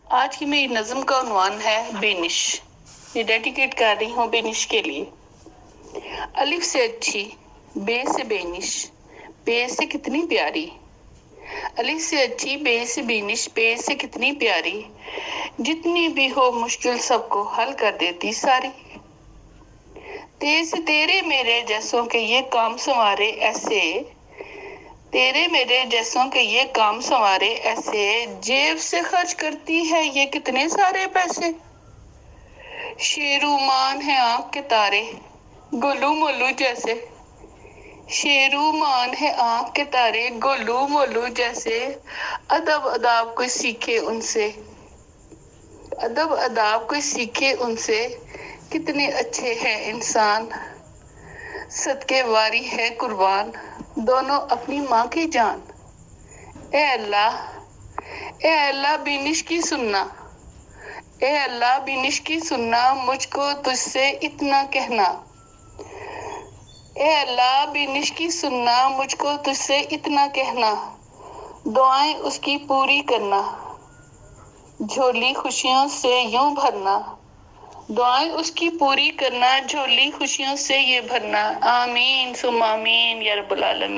آج کی میری نظم کا عنوان ہے بینش. یہ ڈیڈیکیٹ کر رہی ہوں بینش کے لیے. الف سے اچھی، بے سے بینش، بے سے کتنی پیاری. الف سے اچھی، بے سے بینش، بے سے کتنی پیاری. جتنی بھی ہو مشکل سب کو حل کر دیتی ساری. تے سے تیرے میرے جیسوں کے یہ کام سنوارے ایسے، تیرے میرے جیسوں کے یہ کام سنوارے ایسے. جیب سے خرچ کرتی ہے یہ کتنے سارے پیسے. شیرومان ہے آنکھ کے تارے گولو مولو جیسے. شیرومان ہے آنکھ کے تارے گولو مولو جیسے. ادب اداب کوئی سیکھے ان سے، ادب اداب کوئی سیکھے ان سے. کتنے اچھے ہیں انسان، صدقے واری ہے قربان دونوں اپنی ماں کی جان. اے اللہ، اے اللہ بینش کی سننا، اے اللہ بینش کی سننا. مجھ کو تجھ سے اتنا کہنا. اے اللہ بینش کی سننا، مجھ کو تجھ سے اتنا کہنا. دعائیں اس کی پوری کرنا، جھولی خوشیوں سے یوں بھرنا. دعائیں اس کی پوری کرنا، جھولی خوشیوں سے یہ بھرنا. آمین ثم آمین یا رب العالمین.